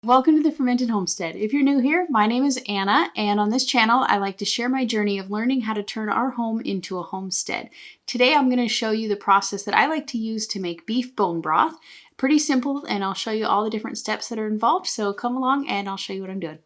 Welcome to the Fermented Homestead. If you're new here, my name is Anna, and on this channel, I like to share my journey of learning how to turn our home into a homestead. Today, I'm going to show you the process that I like to use to make beef bone broth. Pretty simple, and I'll show you all the different steps that are involved, so come along and I'll show you what I'm doing.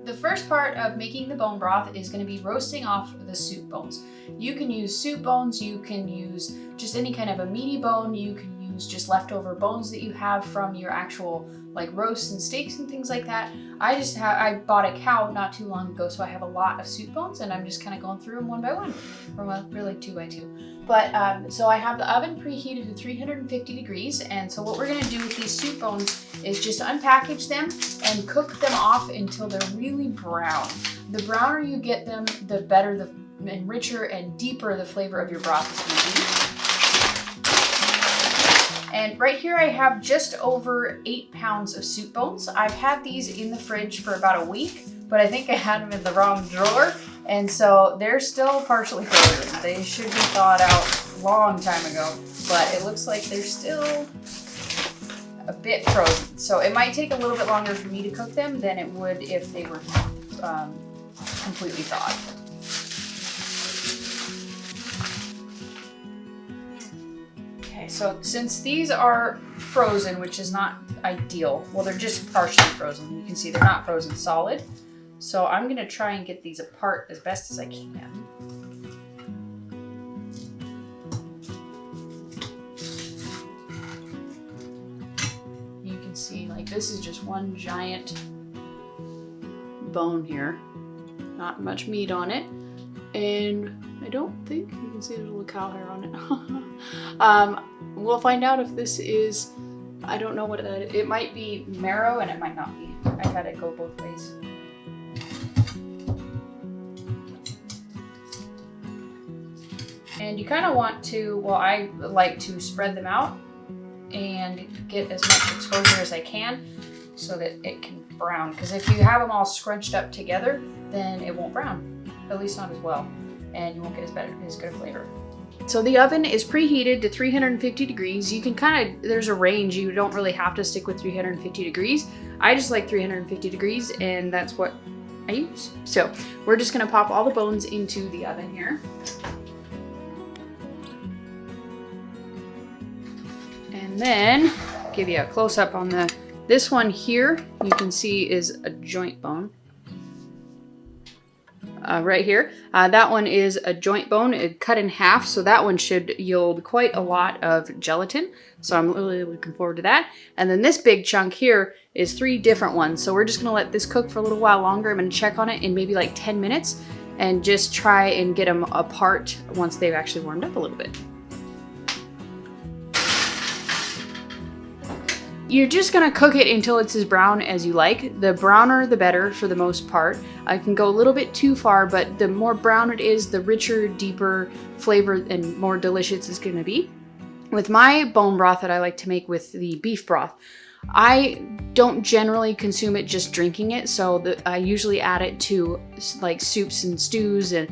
The first part of making the bone broth is going to be roasting off the soup bones. You can use soup bones, you can use just any kind of a meaty bone, you can use just leftover bones that you have from your actual like roasts and steaks and things like that. I bought a cow not too long ago, so I have a lot of soup bones and I'm just kind of going through them one by one, or well, really two by two. But so I have the oven preheated to 350 degrees, and so what we're going to do with these soup bones is just unpackage them and cook them off until they're really brown. The browner you get them, the better and richer and deeper the flavor of your broth is going to be. And right here I have just over 8 pounds of soup bones. I've had these in the fridge for about a week, but I think I had them in the wrong drawer, and so they're still partially frozen. They should be thawed out a long time ago, but it looks like they're still a bit frozen. So it might take a little bit longer for me to cook them than it would if they were completely thawed. So since these are frozen, which is not ideal, well, they're just partially frozen. You can see they're not frozen solid. So I'm going to try and get these apart as best as I can. You can see like this is just one giant bone here. Not much meat on it. And I don't think you can see there's a little cow hair on it. We'll find out if this is, I don't know what that is. It might be marrow and it might not be. I've had it go both ways. And you kind of want to, well, I like to spread them out and get as much exposure as I can so that it can brown. Because if you have them all scrunched up together, then it won't brown, at least not as well. And you won't get as good a flavor. So the oven is preheated to 350 degrees. You can there's a range. You don't really have to stick with 350 degrees. I just like 350 degrees, and that's what I use. So we're just gonna pop all the bones into the oven here. And then give you a close-up on this one here. You can see is a joint bone. Right here. That one is a joint bone, cut in half, so that one should yield quite a lot of gelatin. So I'm really looking forward to that. And then this big chunk here is 3 different ones. So we're just gonna let this cook for a little while longer. I'm gonna check on it in maybe like 10 minutes and just try and get them apart once they've actually warmed up a little bit. You're just gonna cook it until it's as brown as you like. The browner, the better for the most part. I can go a little bit too far, but the more brown it is, the richer, deeper flavor and more delicious it's gonna be. With my bone broth that I like to make with the beef broth, I don't generally consume it just drinking it, so I usually add it to like soups and stews and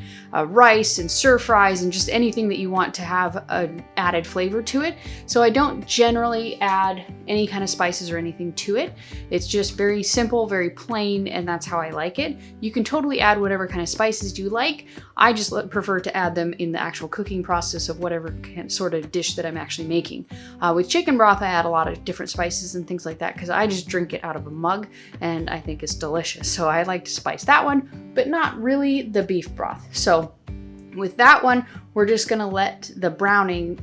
rice and stir fries and just anything that you want to have an added flavor to it. So I don't generally add any kind of spices or anything to it. It's just very simple, very plain, and that's how I like it. You can totally add whatever kind of spices you like. I just prefer to add them in the actual cooking process of whatever sort of dish that I'm actually making. With chicken broth, I add a lot of different spices and things like that because I just drink it out of a mug and I think it's delicious. So I like to spice that one, but not really the beef broth. So with that one, we're just gonna let the browning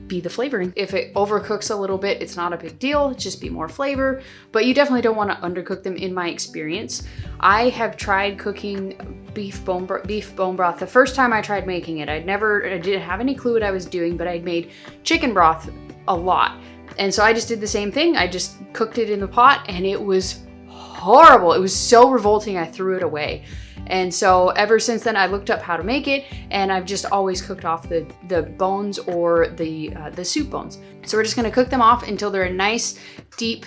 be the flavoring. If it overcooks a little bit, it's not a big deal, just be more flavor, but you definitely don't want to undercook them in my experience. I have tried cooking beef bone broth. The first time I tried making it, I didn't have any clue what I was doing, but I'd made chicken broth a lot. And so I just did the same thing. I just cooked it in the pot and it was horrible. It was so revolting, I threw it away. And so ever since then, I looked up how to make it, and I've just always cooked off the bones or the soup bones. So we're just gonna cook them off until they're a nice, deep,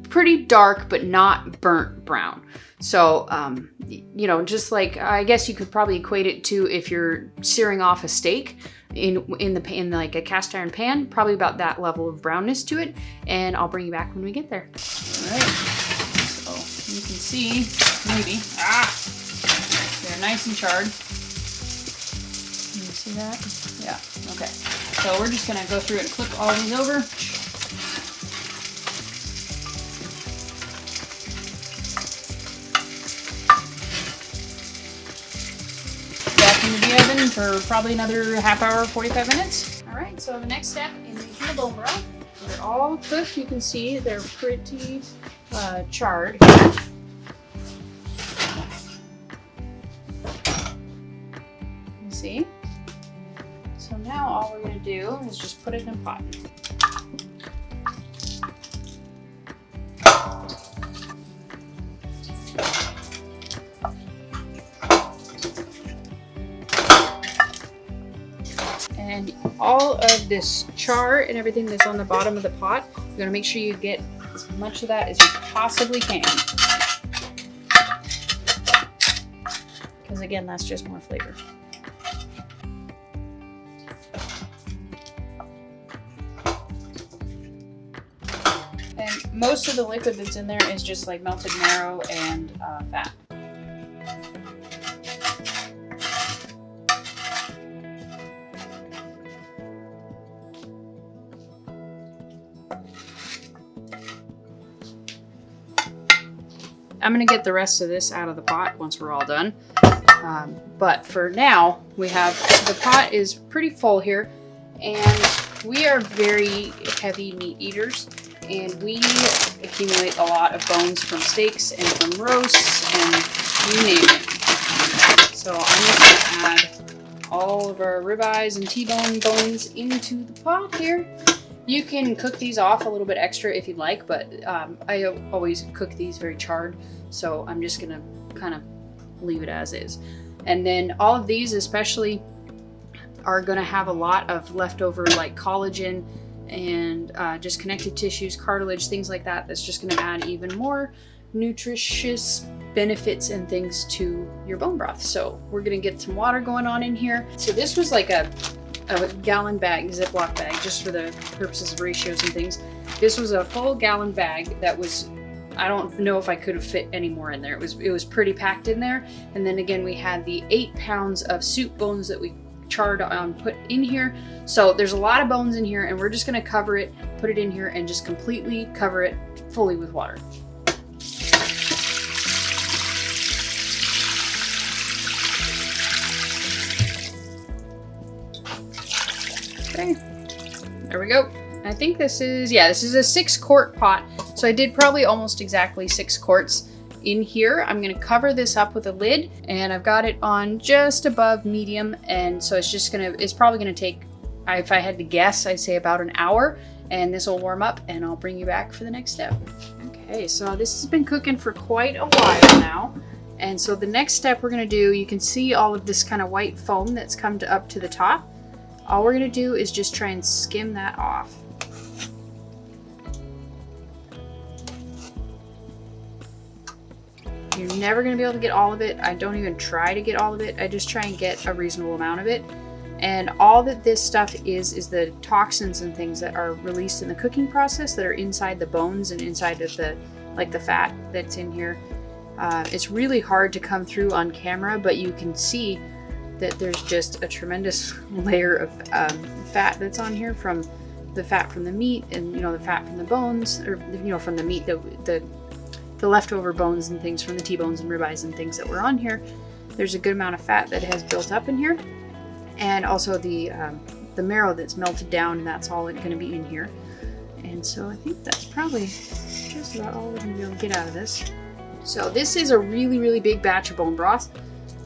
pretty dark, but not burnt brown. So, you know, just like, I guess you could probably equate it to if you're searing off a steak in like a cast iron pan, probably about that level of brownness to it. And I'll bring you back when we get there. All right, so you can see, maybe, they're nice and charred. Can you see that? Yeah, okay. So we're just gonna go through and flip all these over. Into the oven for probably another half hour, 45 minutes. All right, so the next step in making the bone broth, they're all cooked. You can see they're pretty charred. You see? So now all we're gonna do is just put it in a pot. And all of this char and everything that's on the bottom of the pot, you're gonna make sure you get as much of that as you possibly can. Because again, that's just more flavor. And most of the liquid that's in there is just like melted marrow and fat. I'm gonna get the rest of this out of the pot once we're all done. But for now, we have, the pot is pretty full here, and we are very heavy meat eaters, and we accumulate a lot of bones from steaks and from roasts and you name it. So I'm just gonna add all of our ribeyes and T-bone bones into the pot here. You can cook these off a little bit extra if you'd like, but I always cook these very charred, so I'm just gonna kind of leave it as is. And then all of these especially are gonna have a lot of leftover like collagen and just connective tissues, cartilage, things like that. That's just gonna add even more nutritious benefits and things to your bone broth. So we're gonna get some water going on in here. So this was like a gallon bag, Ziploc bag, just for the purposes of ratios and things. This was a full gallon bag that was, I don't know if I could have fit any more in there. It was pretty packed in there. And then again, we had the 8 pounds of soup bones that we charred on, put in here. So there's a lot of bones in here, and we're just gonna cover it, put it in here, and just completely cover it fully with water. Okay, there we go. I think this is a 6-quart pot. So I did probably almost exactly 6 quarts in here. I'm gonna cover this up with a lid, and I've got it on just above medium. And so it's probably gonna take, if I had to guess, I'd say about an hour, and this will warm up and I'll bring you back for the next step. Okay, so this has been cooking for quite a while now. And so the next step we're gonna do, you can see all of this kind of white foam that's come up to the top. All we're gonna do is just try and skim that off. You're never gonna be able to get all of it. I don't even try to get all of it. I just try and get a reasonable amount of it. And all that this stuff is the toxins and things that are released in the cooking process that are inside the bones and inside of the fat that's in here. It's really hard to come through on camera, but you can see that there's just a tremendous layer of fat that's on here, from the fat from the meat, and the fat from the bones, or from the meat, the leftover bones and things from the T-bones and ribeyes and things that were on here. There's a good amount of fat that has built up in here, and also the marrow that's melted down, and that's all going to be in here. And so I think that's probably just about all we're going to be able to get out of this. So this is a really, really big batch of bone broth.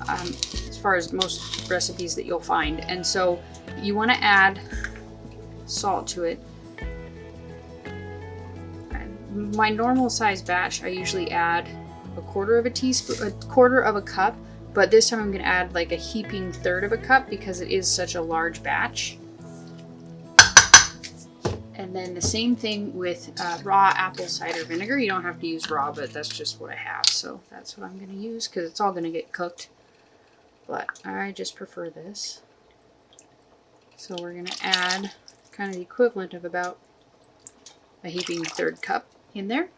As far as most recipes that you'll find. And so you want to add salt to it. My normal size batch, I usually add a quarter of a cup, but this time I'm going to add like a heaping third of a cup because it is such a large batch. And And then the same thing with raw apple cider vinegar. You don't have to use raw, but that's just what I have. So that's what I'm going to use because it's all going to get cooked. But I just prefer this. So we're going to add kind of the equivalent of about a heaping third cup in there.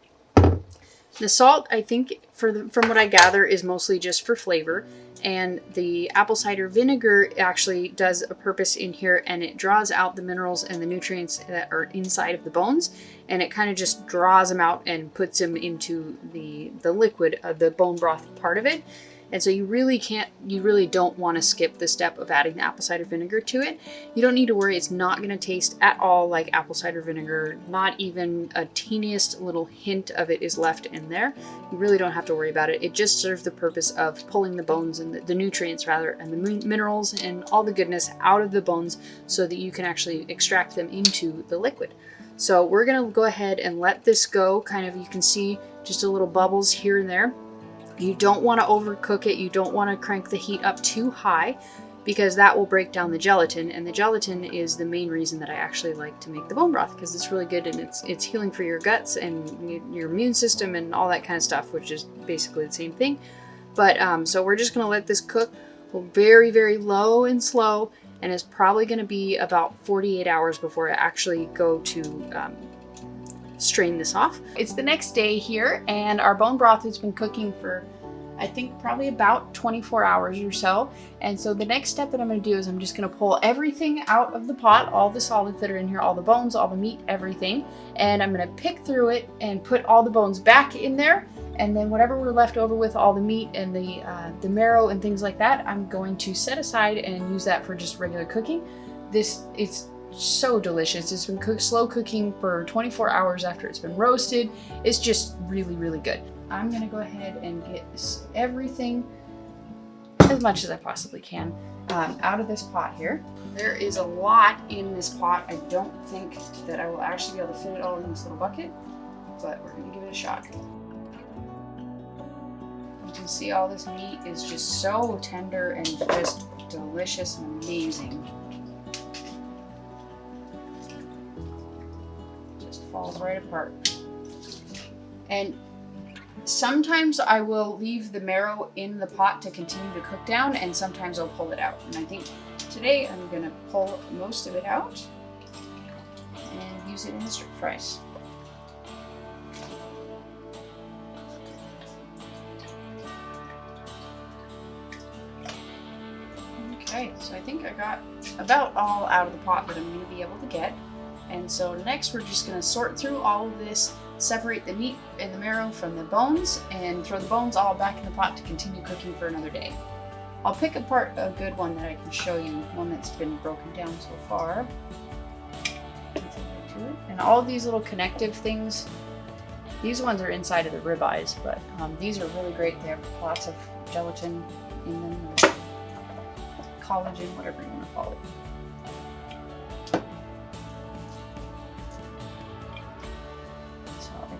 The salt, I think, from what I gather, is mostly just for flavor. And the apple cider vinegar actually does a purpose in here, and it draws out the minerals and the nutrients that are inside of the bones, and it kind of just draws them out and puts them into the liquid of the bone broth part of it. And so you really don't want to skip the step of adding the apple cider vinegar to it. You don't need to worry, it's not going to taste at all like apple cider vinegar. Not even a teeniest little hint of it is left in there. You really don't have to worry about it. It just serves the purpose of pulling the bones and the nutrients rather, and the minerals and all the goodness out of the bones so that you can actually extract them into the liquid. So we're going to go ahead and let this go. Kind of, you can see just a little bubbles here and there. You don't want to overcook it. You don't want to crank the heat up too high because that will break down the gelatin. And the gelatin is the main reason that I actually like to make the bone broth, because it's really good and it's healing for your guts and your immune system and all that kind of stuff, which is basically the same thing. But so we're just going to let this cook very, very low and slow. And it's probably going to be about 48 hours before I actually go to strain this off. It's the next day here, and our bone broth has been cooking for, I think, probably about 24 hours or so. And so the next step that I'm going to do is I'm just going to pull everything out of the pot, all the solids that are in here, all the bones, all the meat, everything. And I'm going to pick through it and put all the bones back in there. And then whatever we're left over with, all the meat and the marrow and things like that, I'm going to set aside and use that for just regular cooking. It's so delicious. It's been slow cooking for 24 hours after it's been roasted. It's just really, really good. I'm gonna go ahead and get everything, as much as I possibly can, out of this pot here. There is a lot in this pot. I don't think that I will actually be able to fit it all in this little bucket, but we're gonna give it a shot. You can see all this meat is just so tender and just delicious and amazing. Falls right apart. And sometimes I will leave the marrow in the pot to continue to cook down, and sometimes I'll pull it out. And I think today I'm gonna pull most of it out and use it in the stir fries. Okay, so I think I got about all out of the pot that I'm gonna be able to get. And so next we're just going to sort through all of this, separate the meat and the marrow from the bones, and throw the bones all back in the pot to continue cooking for another day. I'll pick apart a good one that I can show you, one that's been broken down so far. And all of these little connective things, these ones are inside of the ribeyes, but these are really great. They have lots of gelatin in them, or collagen, whatever you want to call it.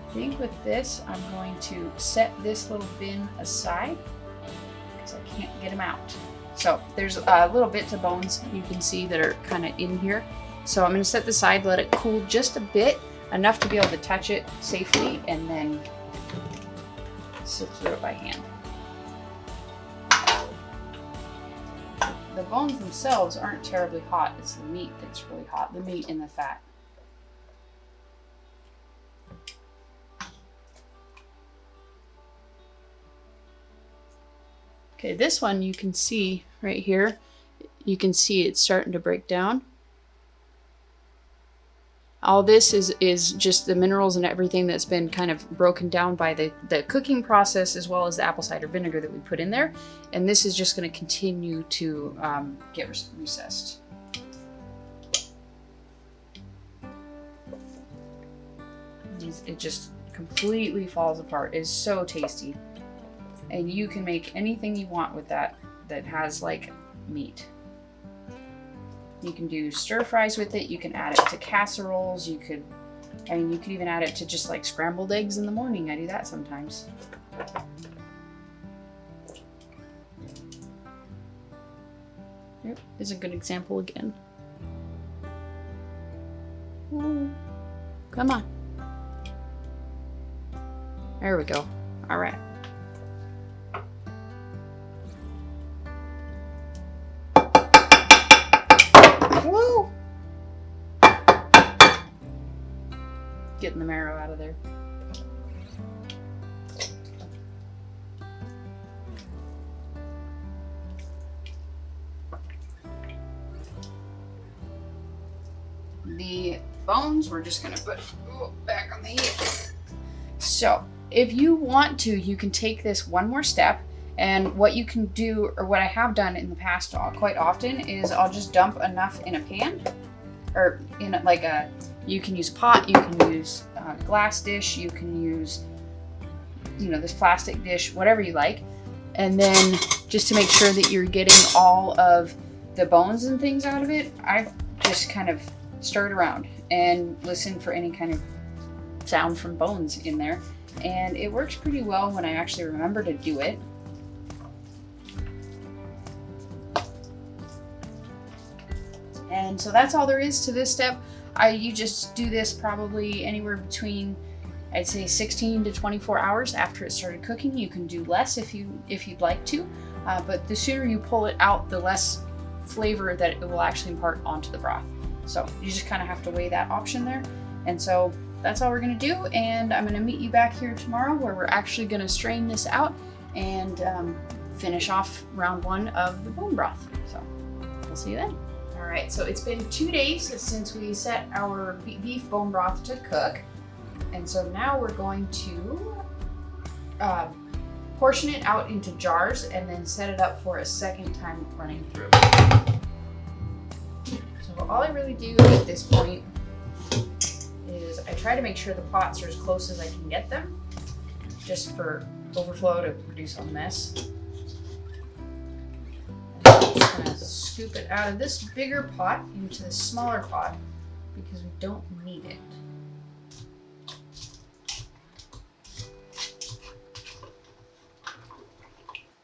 I think with this, I'm going to set this little bin aside because I can't get them out. So there's little bits of bones you can see that are kind of in here. So I'm going to set this aside, let it cool just a bit, enough to be able to touch it safely, and then sift through it by hand. The bones themselves aren't terribly hot. It's the meat that's really hot, the meat and the fat. Okay, this one you can see right here. You can see it's starting to break down. All this is just the minerals and everything that's been kind of broken down by the cooking process, as well as the apple cider vinegar that we put in there. And this is just going to continue to get recessed. It just completely falls apart. It's so tasty. And you can make anything you want with that has like meat. You can do stir fries with it. You can add it to casseroles. You could even add it to just like scrambled eggs in the morning. I do that sometimes. Yep, is a good example again. Come on. There we go. All right. Woo! Getting the marrow out of there. The bones we're just gonna put back on the heat. So if you want to, you can take this one more step, and what you can do, or what I have done in the past quite often, is I'll just dump enough in a pan, or in like a, you can use pot, you can use a glass dish, you can use, you know, this plastic dish, whatever you like, and then just to make sure that you're getting all of the bones and things out of it, I just kind of stir it around and listen for any kind of sound from bones in there, and it works pretty well when I actually remember to do it. And so that's all there is to this step. You just do this probably anywhere between, I'd say, 16 to 24 hours after it started cooking. You can do less if you'd like to, but the sooner you pull it out, the less flavor that it will actually impart onto the broth. So you just kind of have to weigh that option there. And so that's all we're gonna do. And I'm gonna meet you back here tomorrow where we're actually gonna strain this out and finish off round 1 of the bone broth. So we'll see you then. All right, so it's been 2 days since we set our beef bone broth to cook. And so now we're going to portion it out into jars and then set it up for a second time running through. So all I really do at this point is I try to make sure the pots are as close as I can get them, just for overflow to produce a mess. And I'm just gonna scoop it out of this bigger pot into the smaller pot because we don't need it.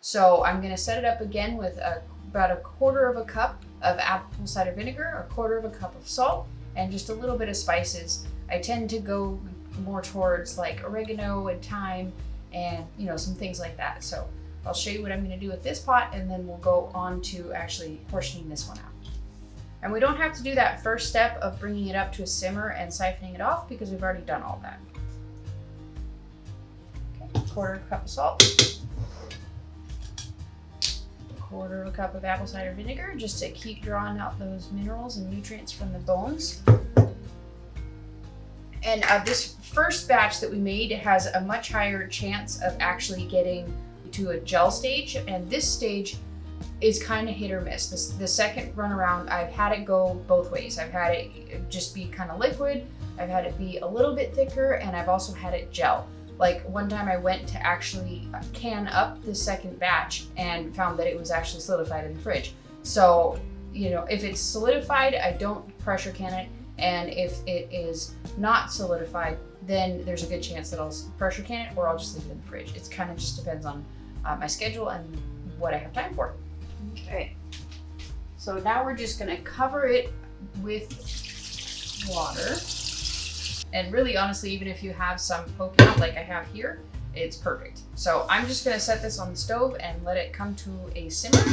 So I'm gonna set it up again with about a quarter of a cup of apple cider vinegar, a quarter of a cup of salt, and just a little bit of spices. I tend to go more towards like oregano and thyme and, you know, some things like that. So I'll show you what I'm gonna do with this pot, and then we'll go on to actually portioning this one out. And we don't have to do that first step of bringing it up to a simmer and siphoning it off because we've already done all that. Okay, quarter of a cup of salt. Quarter of a cup of apple cider vinegar, just to keep drawing out those minerals and nutrients from the bones. And this first batch that we made has a much higher chance of actually getting to a gel stage, and this stage is kind of hit or miss. The second run around, I've had it go both ways. I've had it just be kind of liquid, I've had it be a little bit thicker, and I've also had it gel. Like one time I went to actually can up the second batch and found that it was actually solidified in the fridge. So, you know, if it's solidified, I don't pressure can it. And if it is not solidified, then there's a good chance that I'll pressure can it or I'll just leave it in the fridge. It kind of just depends on my schedule and what I have time for. Okay. So now we're just gonna cover it with water. And really, honestly, even if you have some poking out like I have here, it's perfect. So I'm just gonna set this on the stove and let it come to a simmer,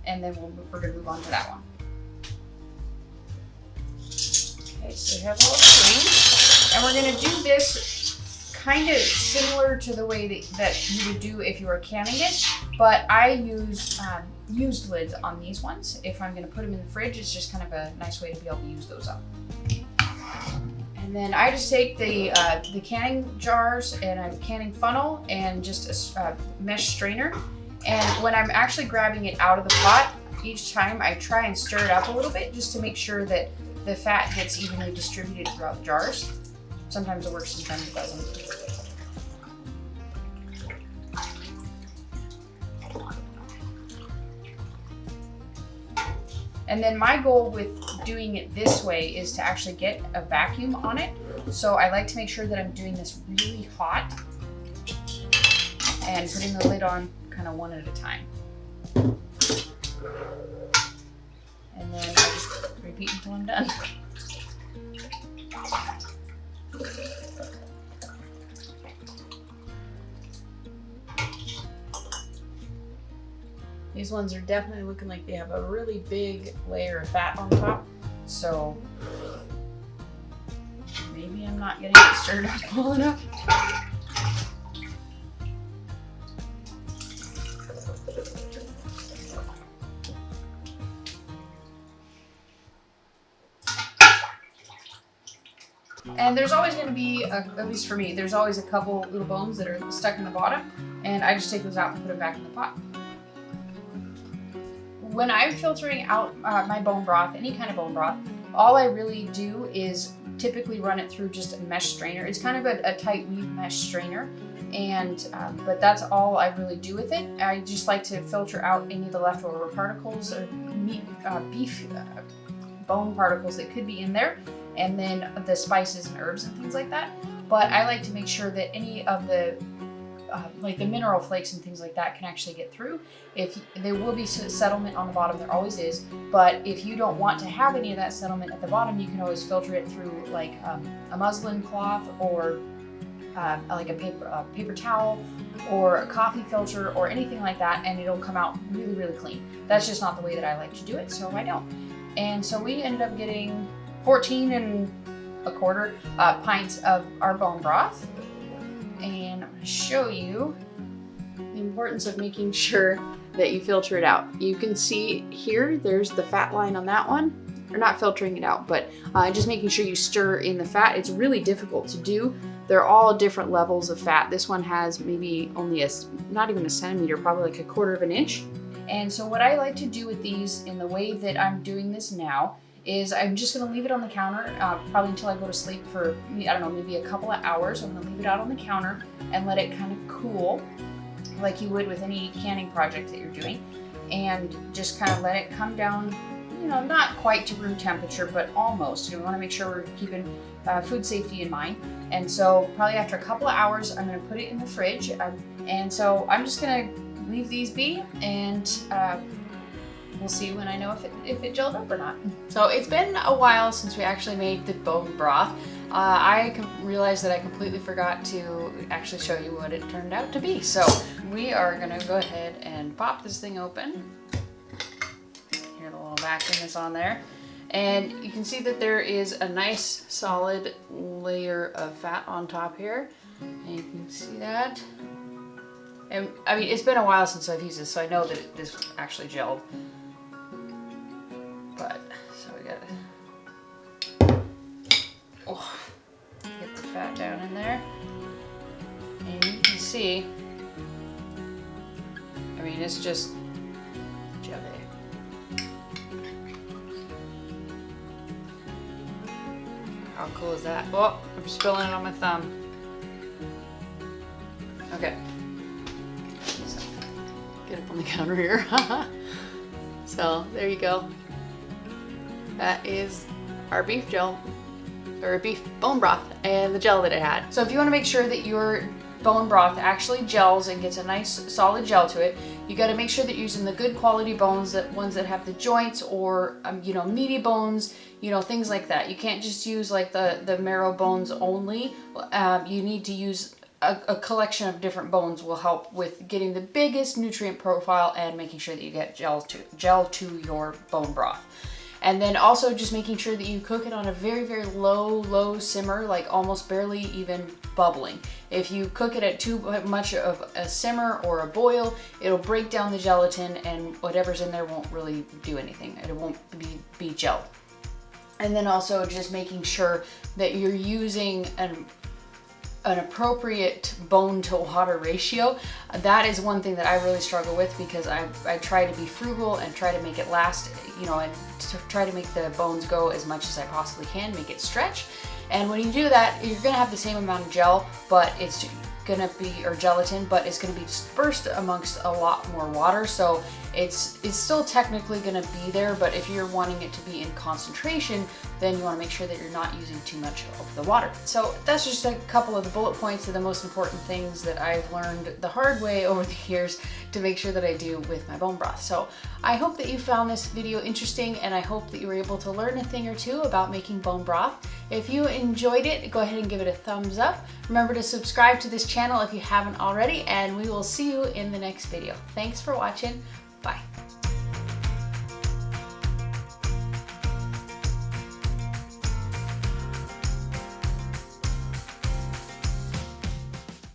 and then we're gonna move on to that one. Okay, so we have a little steam, and we're gonna do this kind of similar to the way that you would do if you were canning it, but I use used lids on these ones. If I'm gonna put them in the fridge, it's just kind of a nice way to be able to use those up. And then I just take the canning jars and a canning funnel and just a mesh strainer. And when I'm actually grabbing it out of the pot, each time I try and stir it up a little bit just to make sure that the fat gets evenly distributed throughout the jars. Sometimes it works, sometimes it doesn't. And then my goal with doing it this way is to actually get a vacuum on it. So I like to make sure that I'm doing this really hot and putting the lid on kind of one at a time. And then I just repeat until I'm done. These ones are definitely looking like they have a really big layer of fat on top, so maybe I'm not getting it stirred up well enough. And there's always going to be, at least for me, there's always a couple little bones that are stuck in the bottom, and I just take those out and put them back in the pot. When I'm filtering out my bone broth, any kind of bone broth, all I really do is typically run it through just a mesh strainer. It's kind of a tight weave mesh strainer, and but that's all I really do with it. I just like to filter out any of the leftover particles or meat, beef bone particles that could be in there, and then the spices and herbs and things like that. But I like to make sure that any of the like the mineral flakes and things like that can actually get through. If there will be settlement on the bottom, there always is, but if you don't want to have any of that settlement at the bottom, you can always filter it through like a muslin cloth or like a paper towel or a coffee filter or anything like that, and it'll come out really, really clean. That's just not the way that I like to do it, so I don't. And so we ended up getting 14 1/4 pints of our bone broth. And I'm going to show you the importance of making sure that you filter it out. You can see here, there's the fat line on that one. Or not filtering it out, but just making sure you stir in the fat. It's really difficult to do. They're all different levels of fat. This one has maybe only not even a centimeter, probably like 1/4 inch. And so what I like to do with these in the way that I'm doing this now is I'm just going to leave it on the counter probably until I go to sleep for, I don't know, maybe a couple of hours. I'm going to leave it out on the counter and let it kind of cool like you would with any canning project that you're doing, and just kind of let it come down, you know, not quite to room temperature, but almost. You want to make sure we're keeping food safety in mind. And so probably after a couple of hours, I'm going to put it in the fridge. And so I'm just going to leave these be, and we'll see when I know if it gelled up or not. So it's been a while since we actually made the bone broth. I realized that I completely forgot to actually show you what it turned out to be. So we are gonna go ahead and pop this thing open. Here, the little vacuum is on there. And you can see that there is a nice solid layer of fat on top here. And you can see that. And I mean, it's been a while since I've used this, so I know that this actually gelled. But, so we gotta get the fat down in there. And you can see, I mean, it's just jelly. How cool is that? Oh, I'm spilling it on my thumb. Okay. So, get up on the counter here. So, there you go. That is our beef gel, or beef bone broth, and the gel that it had. So if you want to make sure that your bone broth actually gels and gets a nice solid gel to it, you got to make sure that you're using the good quality bones, that ones that have the joints, or you know, meaty bones, you know, things like that. You can't just use like the marrow bones only. You need to use a collection of different bones will help with getting the biggest nutrient profile and making sure that you get gel to your bone broth. And then also just making sure that you cook it on a very, very low simmer, like almost barely even bubbling. If you cook it at too much of a simmer or a boil, it'll break down the gelatin, and whatever's in there won't really do anything. It won't be gel. And then also just making sure that you're using an appropriate bone to water ratio. That is one thing that I really struggle with, because I try to be frugal and try to make it last, you know, and to try to make the bones go as much as I possibly can, make it stretch. And when you do that, you're gonna have the same amount of gel, but it's gonna be, or gelatin, but it's gonna be dispersed amongst a lot more water. So it's still technically going to be there, but if you're wanting it to be in concentration, then you want to make sure that you're not using too much of the water. So that's just a couple of the bullet points of the most important things that I've learned the hard way over the years to make sure that I do with my bone broth. So I hope that you found this video interesting, and I hope that you were able to learn a thing or two about making bone broth. If you enjoyed it, go ahead and give it a thumbs up. Remember to subscribe to this channel if you haven't already, and we will see you in the next video. Thanks for watching. Bye.